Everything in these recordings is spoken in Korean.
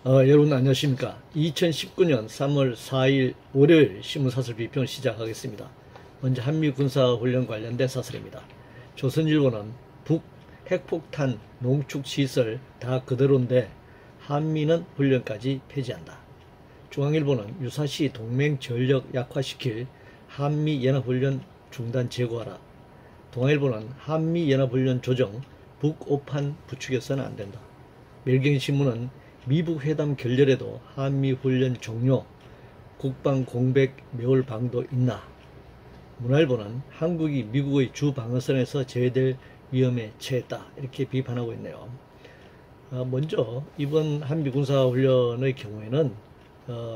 여러분 안녕하십니까. 2019년 3월 4일 월요일 신문사설 비평을 시작하겠습니다. 먼저 한미군사훈련 관련된 사설입니다. 조선일보는 북 핵폭탄 농축시설 다 그대로인데 한미는 훈련까지 폐지한다. 중앙일보는 유사시 동맹 전력 약화시킬 한미연합훈련 중단 재고하라. 동아일보는 한미연합훈련 조정 북오판 부추겨서는 안된다. 멜경신문은 미북 회담 결렬에도 한미훈련 종료, 국방 공백 메울 방도 있나. 문화일보는 한국이 미국의 주 방어선에서 제외될 위험에 처했다, 이렇게 비판하고 있네요. 먼저 이번 한미 군사훈련의 경우에는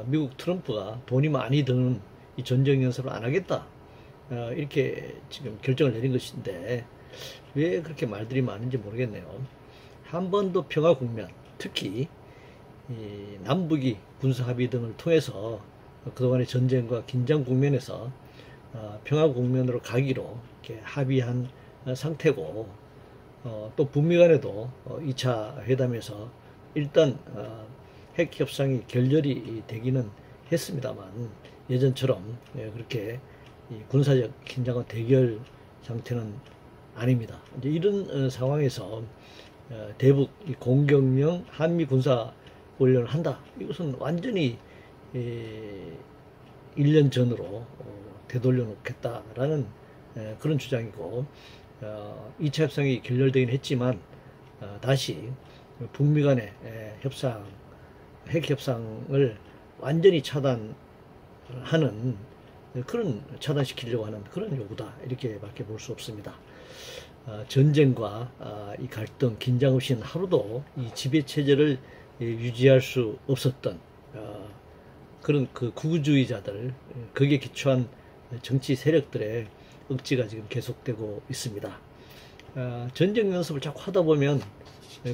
미국 트럼프가 돈이 많이 드는 이 전쟁연습을 안 하겠다, 이렇게 지금 결정을 내린 것인데 왜 그렇게 말들이 많은지 모르겠네요. 한반도 평화 국면, 특히 남북이 군사합의 등을 통해서 그동안의 전쟁과 긴장 국면에서 평화 국면으로 가기로 이렇게 합의한 상태고, 또 북미 간에도 2차 회담에서 일단 핵 협상이 결렬이 되기는 했습니다만 예전처럼 그렇게 군사적 긴장과 대결 상태는 아닙니다. 이제 이런 상황에서 대북 공격령 한미 군사 훈련을 한다. 이것은 완전히 1년 전으로 되돌려 놓겠다라는 그런 주장이고, 2차 협상이 결렬되긴 했지만 다시 북미 간의 협상, 핵 협상을 완전히 차단하는, 그런 차단시키려고 하는 그런 요구다, 이렇게밖에 볼 수 없습니다. 전쟁과 이 갈등, 긴장 없이는 하루도 이 지배 체제를 유지할 수 없었던 그런 그 구구주의자들, 거기에 기초한 정치 세력들의 억지가 지금 계속되고 있습니다. 전쟁 연습을 자꾸 하다 보면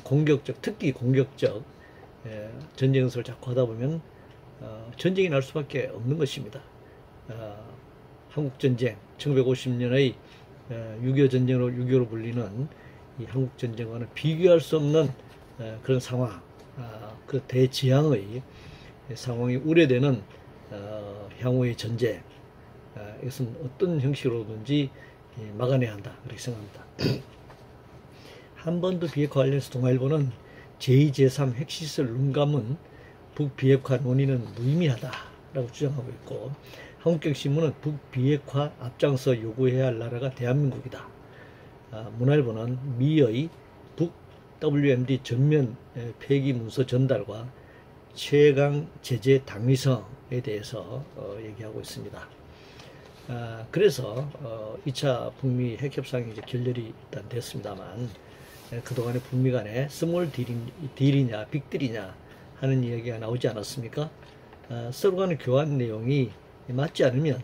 공격적, 특히 공격적 전쟁 연습을 자꾸 하다 보면 전쟁이 날 수밖에 없는 것입니다. 한국전쟁, 1950년의 6.25 전쟁으로 6.25로 불리는 이 한국전쟁과는 비교할 수 없는 그런 상황, 그 대지향의 상황이 우려되는 향후의 전쟁, 이것은 어떤 형식으로든지 막아내야 한다, 그렇게 생각합니다. 한반도 비핵화 관련해서 동아일보는 제2, 제3 핵시설 룬감은 북비핵화 논의는 무의미하다라고 주장하고 있고, 한국경신문은 북비핵화 앞장서 요구해야 할 나라가 대한민국이다. 문화일보는 미의 북 WMD 전면 폐기 문서 전달과 최강 제재 당위성에 대해서 얘기하고 있습니다. 그래서 2차 북미 핵협상이 이제 결렬이 일단 됐습니다만, 그동안에 북미 간에 스몰 딜이냐 빅딜이냐 하는 이야기가 나오지 않았습니까? 서로 간의 교환 내용이 맞지 않으면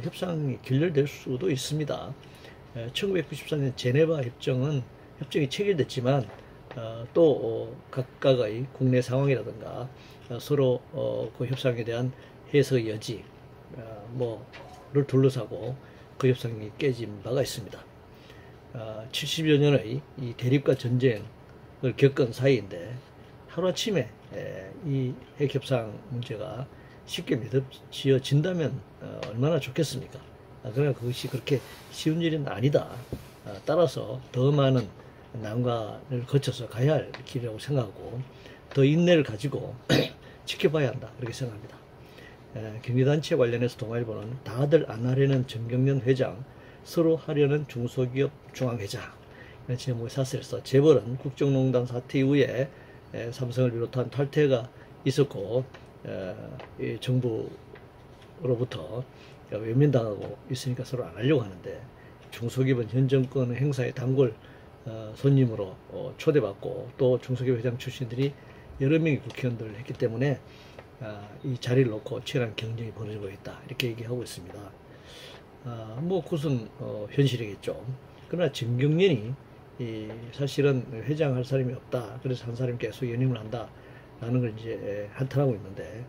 협상이 결렬될 수도 있습니다. 1994년 제네바 협정이 체결됐지만 또 각각의 국내 상황이라든가 서로 그 협상에 대한 해석 여지 뭐를 둘러싸고 그 협상이 깨진 바가 있습니다. 70여 년의 이 대립과 전쟁을 겪은 사이인데 하루아침에 이 핵협상 문제가 쉽게 매듭지어진다면 얼마나 좋겠습니까? 그러나 그것이 그렇게 쉬운 일은 아니다. 따라서 더 많은 난관을 거쳐서 가야 할 길이라고 생각하고, 더 인내를 가지고 지켜봐야 한다, 그렇게 생각합니다. 경기단체 관련해서 동아일보는 다들 안 하려는 정경련 회장, 서로 하려는 중소기업 중앙회장, 이런 제목의 사설에서 재벌은 국정농단 사태 이후에 삼성을 비롯한 탈퇴가 있었고 정부로부터 외면당하고 있으니까 서로 안 하려고 하는데, 중소기업은 현 정권 행사에 단골 손님으로 초대받고 또 중소기업 회장 출신들이 여러 명의 국회의원들을 했기 때문에 이 자리를 놓고 치열한 경쟁이 벌어지고 있다, 이렇게 얘기하고 있습니다. 뭐 그것은 현실이겠죠. 그러나 정경련이 사실은 회장할 사람이 없다, 그래서 한 사람이 계속 연임을 한다 라는 걸 이제 한탄하고 있는데,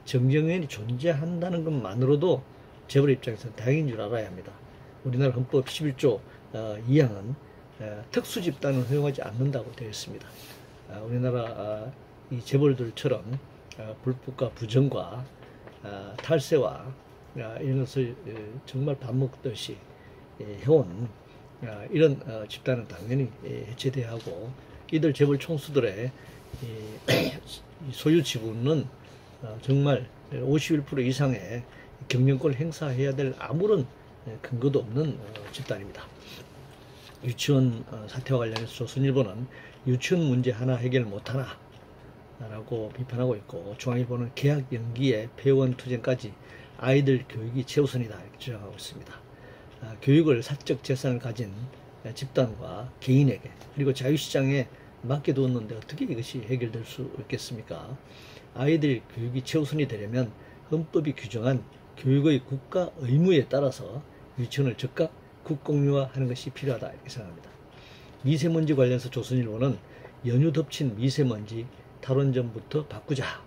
정경련이 존재한다는 것만으로도 재벌 입장에서는 다행인 줄 알아야 합니다. 우리나라 헌법 11조 2항은 특수집단은 허용하지 않는다고 되어 있습니다. 우리나라 이 재벌들처럼 불법과 부정과 탈세와 이런 것을 정말 밥 먹듯이 해온 이런 집단은 당연히 해체돼야 하고, 이들 재벌 총수들의 소유 지분은 정말 51% 이상의 경영권을 행사해야 될 아무런 근거도 없는 집단입니다. 유치원 사태와 관련해서 조선일보는 유치원 문제 하나 해결 못하나 라고 비판하고 있고, 중앙일보는 계약 연기에 폐원 투쟁까지 아이들 교육이 최우선이다 이렇게 주장하고 있습니다. 교육을 사적 재산을 가진 집단과 개인에게, 그리고 자유시장에 맡겨두었는데 어떻게 이것이 해결될 수 있겠습니까? 아이들 교육이 최우선이 되려면 헌법이 규정한 교육의 국가 의무에 따라서 유치원을 즉각 국공유화하는 것이 필요하다 이렇게 생각합니다. 미세먼지 관련해서 조선일보는 연유 덮친 미세먼지 탈원전부터 바꾸자.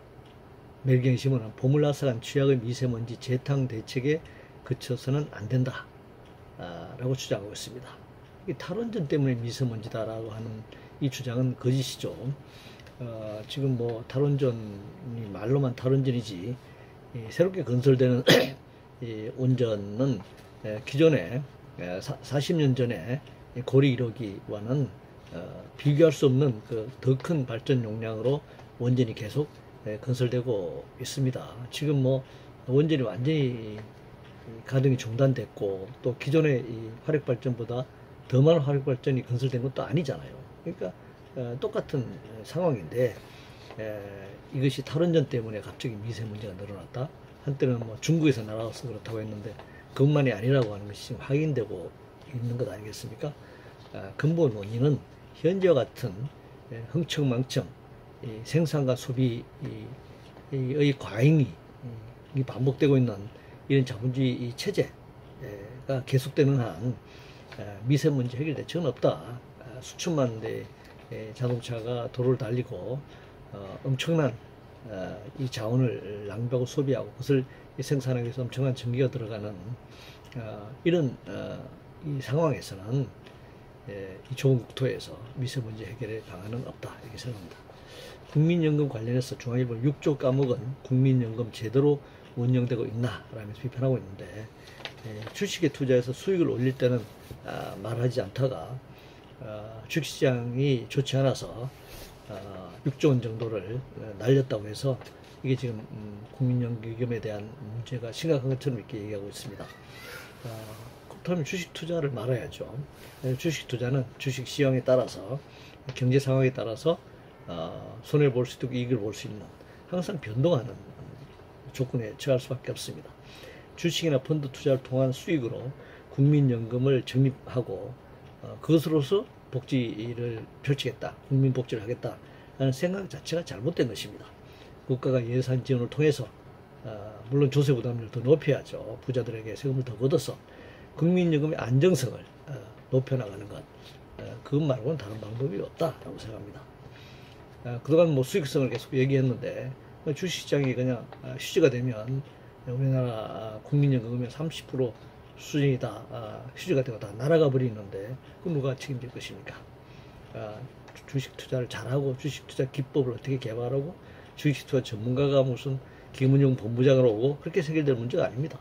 매일경제신문은 봄을 앗아간 취약의 미세먼지 재탕 대책에 그쳐서는 안 된다 라고 주장하고 있습니다. 이 탈원전 때문에 미세먼지다라고 하는 이 주장은 거짓이죠. 지금 뭐 탈원전이 말로만 탈원전이지, 새롭게 건설되는 이 원전은 기존에 40년 전에 고리 1호기와는 비교할 수 없는 그 더 큰 발전 용량으로 원전이 계속 건설되고 있습니다. 지금 뭐 원전이 완전히 가동이 중단됐고, 또 기존의 이 화력발전보다 더 많은 화력발전이 건설된 것도 아니잖아요. 그러니까 똑같은 상황인데, 이것이 탈원전 때문에 갑자기 미세먼지가 늘어났다. 한때는 뭐 중국에서 날아와서 그렇다고 했는데 그것만이 아니라고 하는 것이 지금 확인되고 있는 것 아니겠습니까? 근본 원인은 현재와 같은 흥청망청 생산과 소비의 과잉이 반복되고 있는 이런 자본주의 체제가 계속되는 한 미세먼지 해결 대책은 없다. 수천만 대의 자동차가 도로를 달리고 엄청난 이 자원을 낭비하고 소비하고 그것을 생산하기 위해서 엄청난 전기가 들어가는 이런 이 상황에서는 이 좋은 국토에서 미세먼지 해결의 방안은 없다 이렇게 생각합니다. 국민연금 관련해서 중앙일보 6조 까먹은 국민연금 제대로 운영되고 있나 라면서 비판하고 있는데, 주식에 투자해서 수익을 올릴 때는 말하지 않다가 주식시장이 좋지 않아서 6조 원 정도를 날렸다고 해서 이게 지금 국민연금에 대한 문제가 심각한 것처럼 이렇게 얘기하고 있습니다. 그렇다면 주식 투자를 말아야죠. 주식 투자는 주식 시황에 따라서, 경제 상황에 따라서 손해를 볼 수도 있고 이익을 볼 수 있는 항상 변동하는 조건에 처할 수밖에 없습니다. 주식이나 펀드 투자를 통한 수익으로 국민연금을 적립하고 그것으로서 복지를 펼치겠다, 국민복지를 하겠다 하는 생각 자체가 잘못된 것입니다. 국가가 예산 지원을 통해서 물론 조세 부담률을 더 높여야죠. 부자들에게 세금을 더 걷어서 국민연금의 안정성을 높여나가는 것, 그것 말고는 다른 방법이 없다라고 생각합니다. 그동안 뭐 수익성을 계속 얘기했는데, 주식시장이 그냥 휴지가 되면 우리나라 국민연금의 30% 수준이다, 휴지가 되고 다 날아가 버리는데 그 누가 책임질 것입니까? 주식 투자를 잘하고 주식 투자 기법을 어떻게 개발하고 주식 투자 전문가가 무슨 김은용 본부장으로 오고 그렇게 해결될 문제가 아닙니다.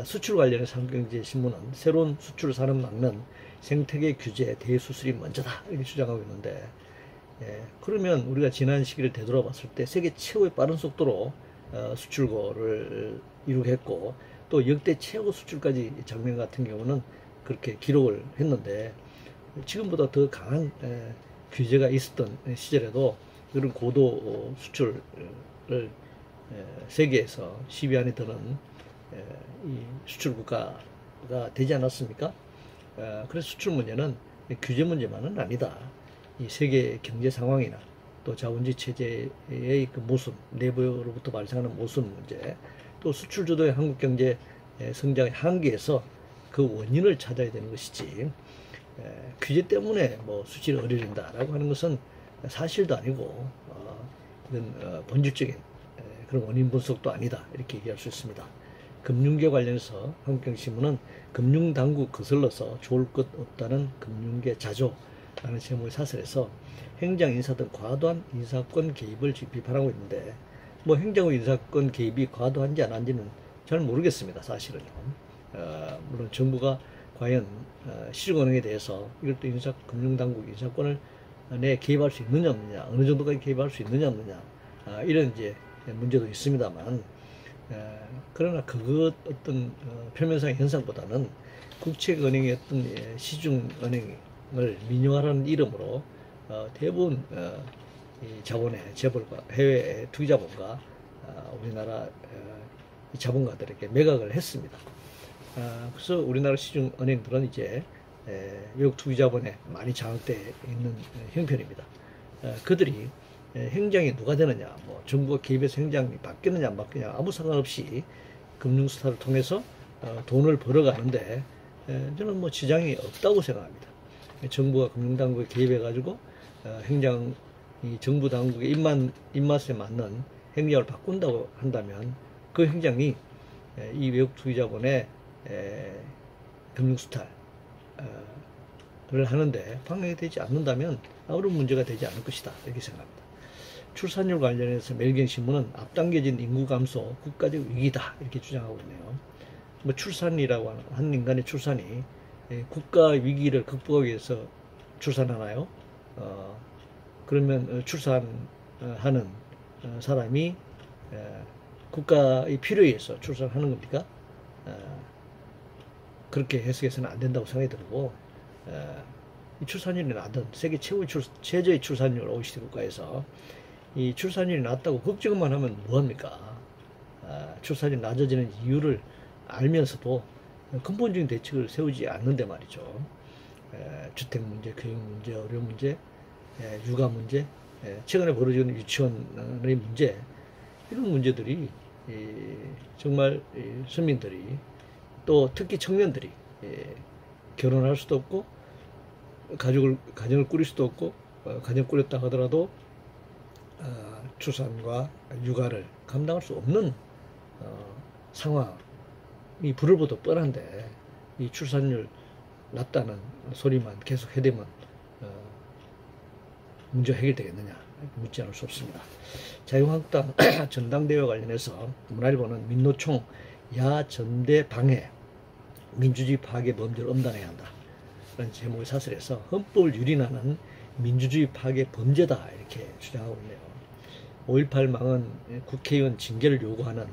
수출 관련해서 한국경제신문은 새로운 수출 산업 막는 생태계 규제 대수술이 먼저다 이렇게 주장하고 있는데, 그러면 우리가 지난 시기를 되돌아봤을 때 세계 최고의 빠른 속도로 수출고를 이루겠고, 또 역대 최고 수출까지 작년 같은 경우는 그렇게 기록을 했는데, 지금보다 더 강한 규제가 있었던 시절에도 그런 고도 수출을 세계에서 10위 안에 드는 이 수출 국가가 되지 않았습니까? 그래서 수출 문제는 규제 문제만은 아니다. 이 세계 경제 상황이나 또 자본주의 체제의 그 모순, 내부로부터 발생하는 모순 문제, 또 수출 주도의 한국 경제 성장의 한계에서 그 원인을 찾아야 되는 것이지, 규제 때문에 뭐 수출이 어려진다라고 하는 것은 사실도 아니고 이건 본질적인 그런 원인 분석도 아니다 이렇게 얘기할 수 있습니다. 금융계 관련해서 한국경제신문은 금융당국 거슬러서 좋을 것 없다는 금융계 자조 라는 제목의 사설에서 행정 인사 등 과도한 인사권 개입을 지금 비판하고 있는데, 뭐 행정부 인사권 개입이 과도한지 안 한지는 잘 모르겠습니다. 사실은요. 물론 정부가 과연 시중은행에 대해서 이것도 금융당국 인사권을 내 개입할 수 있느냐 없느냐, 어느 정도까지 개입할 수 있느냐 없느냐, 이런 이제 문제도 있습니다만, 그러나 그것 어떤 표면상의 현상보다는 국책은행의 어떤 시중은행을 민영화라는 이름으로 대부분 이 자본의 재벌과 해외 투기자본과 우리나라 이 자본가들에게 매각을 했습니다. 그래서 우리나라 시중은행들은 이제 외국 투기자본에 많이 장악되어 있는 형편입니다. 그들이 행장이 누가 되느냐, 뭐 정부가 개입해서 행장이 바뀌느냐 안 바뀌느냐 아무 상관없이 금융수사를 통해서 돈을 벌어가는데, 저는 뭐 지장이 없다고 생각합니다. 정부가 금융당국에 개입해가지고 행장, 이 정부 당국의 입맛에 맞는 행장을 바꾼다고 한다면 그 행장이 이 외국 투기자본의 금융수탈을 하는데 방해가 되지 않는다면 아무런 문제가 되지 않을 것이다, 이렇게 생각합니다. 출산율 관련해서 매일경신문은 앞당겨진 인구 감소, 국가적 위기다, 이렇게 주장하고 있네요. 뭐 출산이라고 한 인간의 출산이 국가 위기를 극복하기 위해서 출산하나요? 그러면 출산하는 사람이 국가의 필요에 의해서 출산하는 겁니까? 그렇게 해석해서는 안 된다고 생각이 들고, 이 출산율이 낮은 세계 최저의 출산율 OECD 국가에서 이 출산율이 낮다고 걱정만 하면 뭐합니까? 출산율이 낮아지는 이유를 알면서도 근본적인 대책을 세우지 않는데 말이죠. 주택 문제, 교육 문제, 의료 문제, 육아 문제, 최근에 벌어지는 유치원의 문제, 이런 문제들이 정말 서민들이, 또 특히 청년들이 결혼할 수도 없고 가정을 꾸릴 수도 없고, 가정 꾸렸다 하더라도 출산과 육아를 감당할 수 없는 상황이 불을 보듯 뻔한데, 이 출산율 낮다는 소리만 계속 해대면 문제 해결되겠느냐, 묻지 않을 수 없습니다. 자유한국당 전당대회와 관련해서 문화일보는 민노총 야전대 방해, 민주주의 파괴 범죄를 엄단해야 한다, 라는 제목의 사설에서 헌법을 유린하는 민주주의 파괴 범죄다, 이렇게 주장하고 있네요. 5.18 망은 국회의원 징계를 요구하는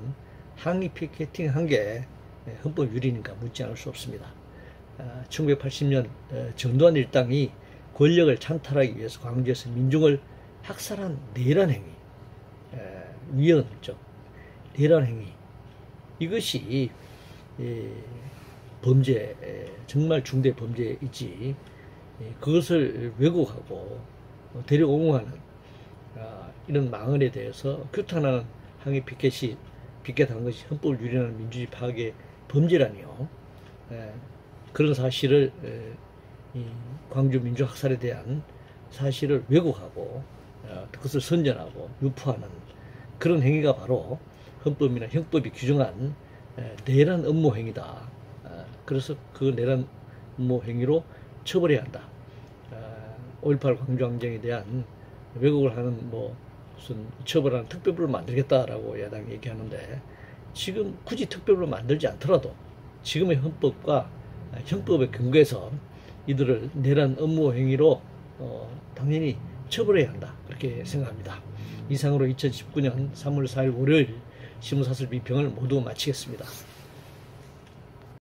항의 피켓팅 한 게 헌법 유린인가 묻지 않을 수 없습니다. 1980년 전두환 일당이 권력을 찬탈하기 위해서 광주에서 민중을 학살한 내란 행위, 위헌적 내란 행위, 이것이 범죄, 정말 중대 범죄이지, 그것을 왜곡하고 데려옹호하는 이런 망언에 대해서 규탄하는 항의 피켓한 것이 헌법을 유린하는 민주주의 파괴 범죄라니요. 그런 사실을, 이 광주 민주 학살에 대한 사실을 왜곡하고 그것을 선전하고 유포하는 그런 행위가 바로 헌법이나 형법이 규정한 내란 음모 행위다. 그래서 그 내란 음모 행위로 처벌해야 한다. 5.18 광주항쟁에 대한 왜곡을 하는 무슨 처벌하는 특별법을 만들겠다라고 야당이 얘기하는데, 지금 굳이 특별법을 만들지 않더라도 지금의 헌법과 형법에 근거해서 이들을 내란 음모 행위로 당연히 처벌해야 한다, 그렇게 생각합니다. 이상으로 2019년 3월 4일 월요일 신문사설 비평을 모두 마치겠습니다.